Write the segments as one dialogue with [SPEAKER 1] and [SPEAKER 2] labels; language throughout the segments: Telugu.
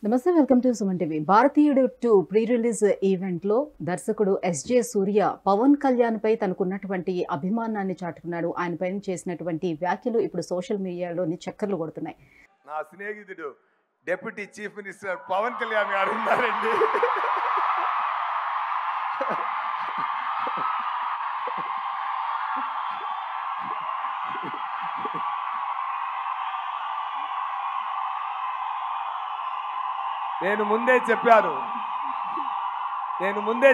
[SPEAKER 1] నమస్తే వెల్కమ్ టు సుమన్ టీవీ. భారతీయుడు 2 ప్రీ రిలీజ్ ఈవెంట్లో దర్శకుడు ఎస్జే సూర్య పవన్ కళ్యాణ్ పై తనకున్నటువంటి అభిమానాన్ని చాటుకున్నాడు. ఆయన పైన చేసినటువంటి వ్యాఖ్యలు ఇప్పుడు సోషల్ మీడియాలోని చక్కర్లు కొడుతున్నాయి.
[SPEAKER 2] నా స్నేహితుడు deputy chief minister Pavan Kalyan గారు ఉన్నారండి. నేను ముందే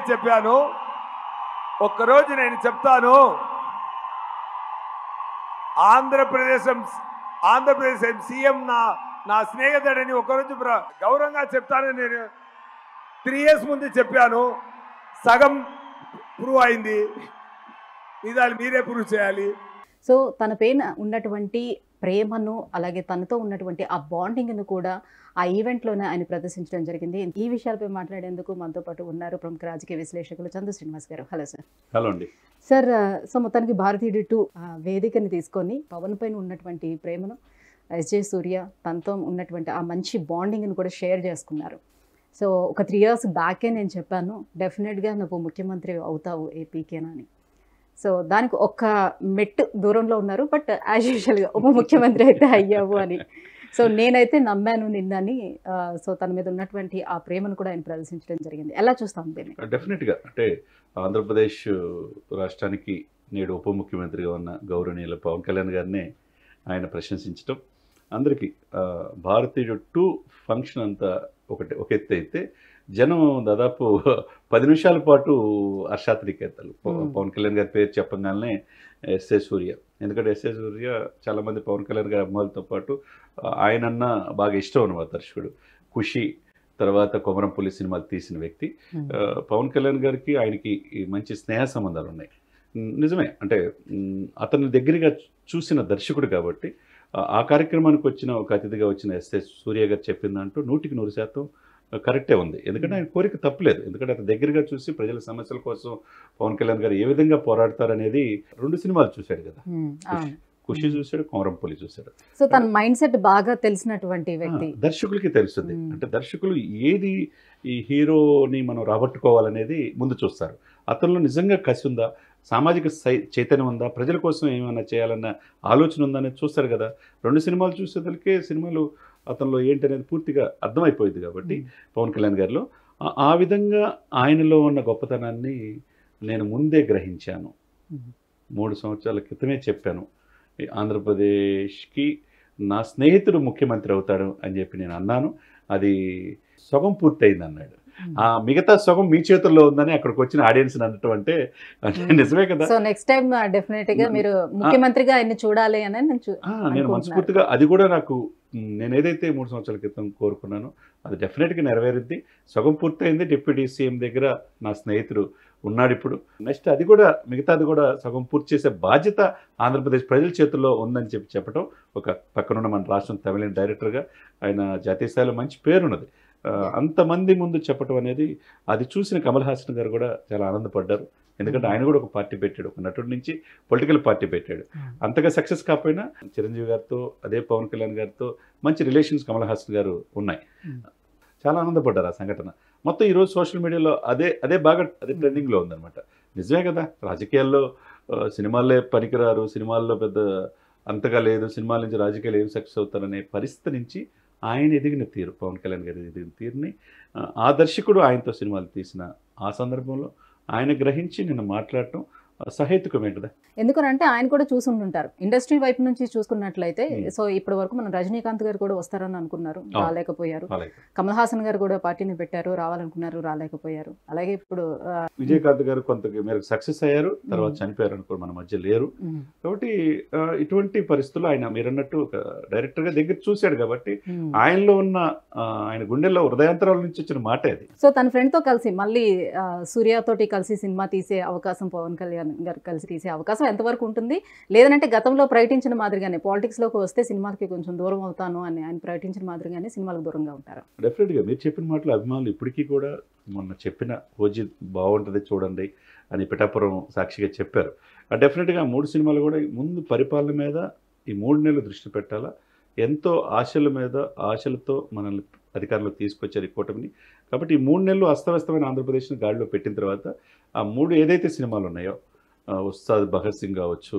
[SPEAKER 2] చెప్పాను ఒక్కరోజు నేను చెప్తాను. ఆంధ్రప్రదేశ్ సీఎం నా స్నేహితుడని ఒకరోజు గౌరవంగా చెప్తానని నేను 3 years ముందు చెప్పాను. సగం ప్రూవ్ అయింది, ఇదాలు మీరే ప్రూవ్ చేయాలి.
[SPEAKER 1] సో తన పైన ఉన్నటువంటి ప్రేమను అలాగే తనతో ఉన్నటువంటి ఆ బాండింగ్ను కూడా ఆ ఈవెంట్లోనే ఆయన ప్రదర్శించడం జరిగింది. ఈ విషయాలపై మాట్లాడేందుకు మనతో పాటు ఉన్నారు ప్రముఖ రాజకీయ విశ్లేషకులు చందు శ్రీనివాస్ గారు. Hello sir.
[SPEAKER 3] హలో అండి
[SPEAKER 1] సార్. సో మొత్తానికి భారతీయుడు 2 వేదికని తీసుకొని పవన్ పైన ఉన్నటువంటి ప్రేమను ఎస్జే సూర్య తనతో ఉన్నటువంటి ఆ మంచి బాండింగ్ని కూడా షేర్ చేసుకున్నారు. సో ఒక 3 years బ్యాకే నేను చెప్పాను డెఫినెట్గా నువ్వు ముఖ్యమంత్రి అవుతావు ఏపీకేనని. సో దానికి ఒక్క మెట్టు దూరంలో ఉన్నారు, బట్ యాజ్ యూజువల్గా ఉప ముఖ్యమంత్రి అయితే అయ్యావు అని. సో నేనైతే నమ్మాను నిన్నని. సో తన మీద ఉన్నటువంటి ఆ ప్రేమను కూడా ఆయన ప్రదర్శించడం జరిగింది. ఎలా చూస్తాం దీన్ని?
[SPEAKER 3] డెఫినెట్గా అంటే ఆంధ్రప్రదేశ్ రాష్ట్రానికి నేడు ఉప ముఖ్యమంత్రిగా ఉన్న గౌరవనీయుల పవన్ కళ్యాణ్ గారిని ఆయన ప్రశంసించడం అందరికీ భారతీయుడు 2 ఫంక్షన్ అంతా ఒక ఎత్తు అయితే జనం దాదాపు 10 నిమిషాల పాటు హర్షాతిరేకతలు. పవన్ కళ్యాణ్ గారి పేరు చెప్పగానే ఎస్ఏ సూర్య, ఎందుకంటే ఎస్ఏ సూర్య చాలామంది పవన్ కళ్యాణ్ గారి అమ్మాయిలతో పాటు ఆయనన్న బాగా ఇష్టం అన్నమాట. దర్శకుడు ఖుషి తర్వాత కొమరంపుల్లి సినిమాలు తీసిన వ్యక్తి. పవన్ కళ్యాణ్ గారికి ఆయనకి మంచి స్నేహ సంబంధాలు ఉన్నాయి. నిజమే, అంటే అతని దగ్గరగా చూసిన దర్శకుడు కాబట్టి ఆ కార్యక్రమానికి వచ్చిన ఒక అతిథిగా వచ్చిన ఎస్ఏ సూర్య గారు చెప్పిందంటూ 100% కరెక్టే ఉంది. ఎందుకంటే ఆయన కోరిక తప్పలేదు. ఎందుకంటే అతని దగ్గరగా చూసి ప్రజల సమస్యల కోసం పవన్ కళ్యాణ్ గారు ఏ విధంగా పోరాడతారనేది 2 సినిమాలు చూశాడు కదా. ఖుషి చూశాడు, కొమరంపుల్లి చూశాడు.
[SPEAKER 1] సో తన మైండ్ సెట్ బాగా తెలిసినటువంటి వ్యక్తి.
[SPEAKER 3] దర్శకులకి తెలుస్తుంది. అంటే దర్శకులు ఏది ఈ హీరోని మనం రాబట్టుకోవాలనేది ముందు చూస్తారు. అతనిలో నిజంగా కసి ఉందా, సామాజిక చైతన్యం ఉందా, ప్రజల కోసం ఏమైనా చేయాలన్న ఆలోచన ఉందా అనేది చూస్తారు కదా. 2 సినిమాలు చూసేదానికే సినిమాలు అతనిలో ఏంటనేది పూర్తిగా అర్థమైపోయింది కాబట్టి పవన్ కళ్యాణ్ గారిలో ఆ విధంగా ఆయనలో ఉన్న గొప్పతనాన్ని నేను ముందే గ్రహించాను. 3 సంవత్సరాల క్రితమే చెప్పాను, ఆంధ్రప్రదేశ్కి నా స్నేహితుడు ముఖ్యమంత్రి అవుతాడు అని చెప్పి నేను అన్నాను. అది సగం పూర్తయింది అన్నాడు. ఆ మిగతా సగం మీ చేతుల్లో ఉందని అక్కడికి వచ్చిన ఆడియన్స్ అనటం అంటే నిజమే కదా.
[SPEAKER 1] సో నెక్స్ట్ టైం డెఫినెట్ గా మీరు ముఖ్యమంత్రిగా ఆయన్ని చూడాలి అని
[SPEAKER 3] నేను మనస్ఫూర్తిగా అది కూడా నాకు నేను ఏదైతే 3 సంవత్సరాల క్రితం కోరుకున్నానో అది డెఫినెట్గా నెరవేరుద్ది. సగం పూర్తయింది. డిప్యూటీ సీఎం దగ్గర నా స్నేహితుడు ఉన్నాడు ఇప్పుడు. నెక్స్ట్ అది కూడా మిగతాది కూడా సగం పూర్తి చేసే బాధ్యత ఆంధ్రప్రదేశ్ ప్రజల చేతుల్లో ఉందని చెప్పటం. ఒక పక్కనున్న మన రాష్ట్రం తమిళ డైరెక్టర్గా ఆయన జాతీయ స్థాయిలో మంచి పేరున్నది. అంతమంది ముందు చెప్పటం అనేది అది చూసిన కమల్ హాసన్ గారు కూడా చాలా ఆనందపడ్డారు. ఎందుకంటే ఆయన కూడా ఒక పార్టీ పెట్టాడు, ఒక నటుడి నుంచి పొలిటికల్ పార్టీ పెట్టాడు. అంతగా సక్సెస్ కాకపోయినా చిరంజీవి గారితో అదే పవన్ కళ్యాణ్ గారితో మంచి రిలేషన్స్ కమల్ హాసన్ గారు ఉన్నాయి. చాలా ఆనందపడ్డారు ఆ సంఘటన. మొత్తం ఈరోజు సోషల్ మీడియాలో అదే బాగా ట్రెండింగ్లో ఉందన్నమాట. నిజమే కదా, రాజకీయాల్లో సినిమాలే పనికిరారు, సినిమాల్లో పెద్ద అంతగా లేదు, సినిమాల నుంచి రాజకీయాలు ఏం సక్సెస్ అవుతారనే పరిస్థితి నుంచి ఆయన ఎదిగిన తీరు, పవన్ కళ్యాణ్ గారి ఎదిగిన తీరుని ఆ దర్శకుడు ఆయనతో సినిమాలు తీసిన ఆ సందర్భంలో ఆయన గ్రహించి నిన్న మాట్లాడటం సహేతుకమే కదా.
[SPEAKER 1] ఎందుకనంటే ఆయన కూడా చూసుంటుంటారు ఇండస్ట్రీ వైపు నుంచి చూసుకున్నట్లయితే. సో ఇప్పటి వరకు మనం రజనీకాంత్ గారు కూడా వస్తారని అనుకున్నారు, రాలేకపోయారు. కమల్ హాసన్ గారు కూడా పార్టీని పెట్టారు, రావాలనుకున్నారు, రాలేకపోయారు. అలాగే ఇప్పుడు
[SPEAKER 3] విజయకాంత్ గారు కొంత మేరకు సక్సెస్ అయ్యారు, తర్వాత చనిపోయారు అనుకో, మన మధ్య లేరు. కాబట్టి ఇటువంటి పరిస్థితుల్లో ఆయన మీరన్నట్టు ఒక డైరెక్టర్ గా దగ్గర చూశాడు కాబట్టి ఆయనలో ఉన్న ఆయన గుండెల్లో హృదయాంతరాల నుంచి వచ్చిన మాట అది.
[SPEAKER 1] సో తన ఫ్రెండ్ తో కలిసి మళ్ళీ సూర్యతోటి కలిసి సినిమా తీసే అవకాశం, పవన్ కళ్యాణ్ గారు కలిసి తీసే అవకాశం ఎంతవరకు ఉంటుంది? లేదంటే గతంలో ప్రకటించిన మాదిరిగానే పాలిటిక్స్లోకి వస్తే సినిమాలకి కొంచెం దూరం అవుతాను అని ఆయన ప్రకటించిన మాదిరిగానే సినిమాలకు దూరంగా ఉంటారు?
[SPEAKER 3] డెఫినెట్గా మీరు చెప్పిన మాటలు అభిమానులు ఇప్పటికీ కూడా మొన్న చెప్పిన ఓజీ బాగుంటుంది చూడండి అని పిఠాపురం సాక్షిగా చెప్పారు. డెఫినెట్గా 3 సినిమాలు కూడా ముందు పరిపాలన మీద ఈ 3 నెలలు దృష్టి పెట్టాలా, ఎంతో ఆశల మీద ఆశలతో మనల్ని అధికారంలోకి తీసుకొచ్చారు ఈ కూటమిని. కాబట్టి ఈ 3 నెలలు అస్తవ్యస్తమైన ఆంధ్రప్రదేశ్ని గాడిలో పెట్టిన తర్వాత ఆ 3 ఏదైతే సినిమాలు ఉన్నాయో, ఉస్తాద్ భగత్ సింగ్ కావచ్చు,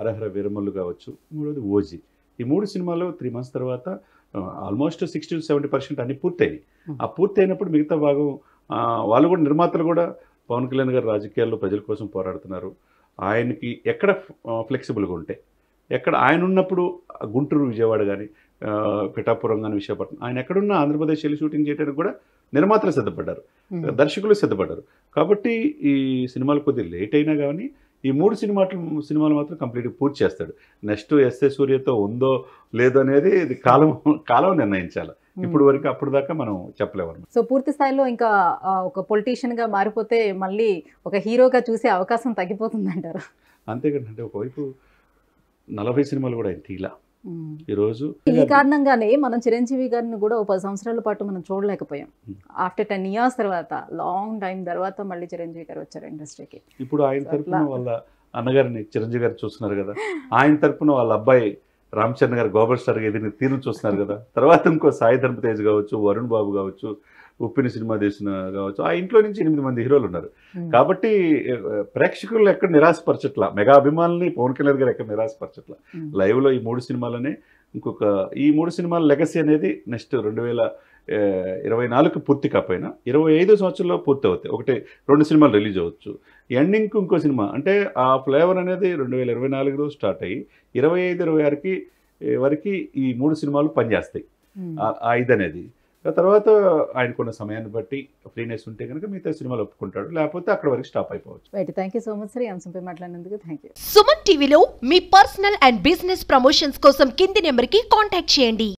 [SPEAKER 3] అరహర వీరమల్లు కావచ్చు, మూడోది ఓజీ, ఈ 3 సినిమాలు 3 months తర్వాత ఆల్మోస్ట్ 60-70% అన్ని పూర్తయినాయి. ఆ పూర్తి అయినప్పుడు మిగతా భాగం వాళ్ళు కూడా, నిర్మాతలు కూడా పవన్ కళ్యాణ్ గారు రాజకీయాల్లో ప్రజల కోసం పోరాడుతున్నారు. ఆయనకి ఎక్కడ ఫ్లెక్సిబుల్గా ఉంటే, ఎక్కడ ఆయన ఉన్నప్పుడు గుంటూరు, విజయవాడ కానీ, పిఠాపురం కానీ, విశాఖపట్నం, ఆయన ఎక్కడున్నా ఆంధ్రప్రదేశ్ వెళ్ళి షూటింగ్ చేయడానికి కూడా నిర్మాతలు సిద్ధపడ్డారు, దర్శకులు సిద్ధపడ్డారు. కాబట్టి ఈ సినిమాలు కొద్దిగా లేట్ అయినా కానీ ఈ 3 సినిమాలు మాత్రం కంప్లీట్గా పూర్తి చేస్తాడు. నెక్స్ట్ ఎస్ఏ సూర్యతో ఉందో లేదో అనేది ఇది కాలం నిర్ణయించాలి. ఇప్పుడు వరకు అప్పుడు దాకా మనం చెప్పలేము.
[SPEAKER 1] సో పూర్తి స్థాయిలో ఇంకా ఒక పొలిటీషియన్ గా మారిపోతే మళ్ళీ ఒక హీరోగా చూసే అవకాశం తగ్గిపోతుంది అంటారు.
[SPEAKER 3] అంతేకాదంటే ఒకవైపు 40 సినిమాలు కూడా ఆయన తీలా. ఈరోజు
[SPEAKER 1] ఈ కారణంగానే మనం చిరంజీవి గారిని కూడా 10 సంవత్సరాల పాటు మనం చూడలేకపోయాం. ఆఫ్టర్ 10 years తర్వాత, లాంగ్ టైం తర్వాత మళ్ళీ చిరంజీవి గారు వచ్చారు ఇండస్ట్రీకి.
[SPEAKER 3] ఇప్పుడు ఆయన తరపున వాళ్ళ అన్నగారిని చిరంజీవి గారు చూస్తున్నారు కదా, ఆయన తరపున వాళ్ళ అబ్బాయి రామ్ చరణ్ గారు గోబర్ స్టార్ ఎదిరిన తీరు చూస్తున్నారు కదా. తర్వాత ఇంకో సాయి ధర్మ తేజ్ కావచ్చు, వరుణ్ బాబు కావచ్చు, ఉప్పిన సినిమా తీసిన కావచ్చు, ఆ ఇంట్లో నుంచి 8 మంది హీరోలు ఉన్నారు. కాబట్టి ప్రేక్షకులు ఎక్కడ నిరాశపరచట్లా, మెగా అభిమానుల్ని పవన్ కళ్యాణ్ గారు ఎక్కడ నిరాశపరచట్లా. లైవ్లో ఈ 3 సినిమాలనే ఇంకొక ఈ 3 సినిమాల లెగసీ అనేది నెక్స్ట్ 2024 పూర్తి కాకపోయినా 25 సంవత్సరంలో పూర్తి అవుతాయి. 1-2 సినిమాలు రిలీజ్ అవ్వచ్చు. ఎండింగ్కి ఇంకో సినిమా అంటే ఆ ఫ్లేవర్ అనేది 2024లో స్టార్ట్ అయ్యి 25-26 వరకు ఈ 3 సినిమాలు పనిచేస్తాయి. ఆ ఇది అనేది తర్వాత ఆయనకున్న సమయాన్ని బట్టి ఫ్రీనెస్ ఉంటే కనుక మిగతా సినిమాలు ఒప్పుకుంటాడు, లేకపోతే అక్కడ వరకు స్టాప్ అయిపోవచ్చు.
[SPEAKER 1] Thank you so much sir, ఈ అంశంపై మాట్లాడినందుకు థ్యాంక్ యూ.
[SPEAKER 4] సుమన్ టీవీలో మీ పర్సనల్ అండ్ బిజినెస్ ప్రమోషన్స్ కోసం కింది నెంబర్కి కాంటాక్ట్ చేయండి.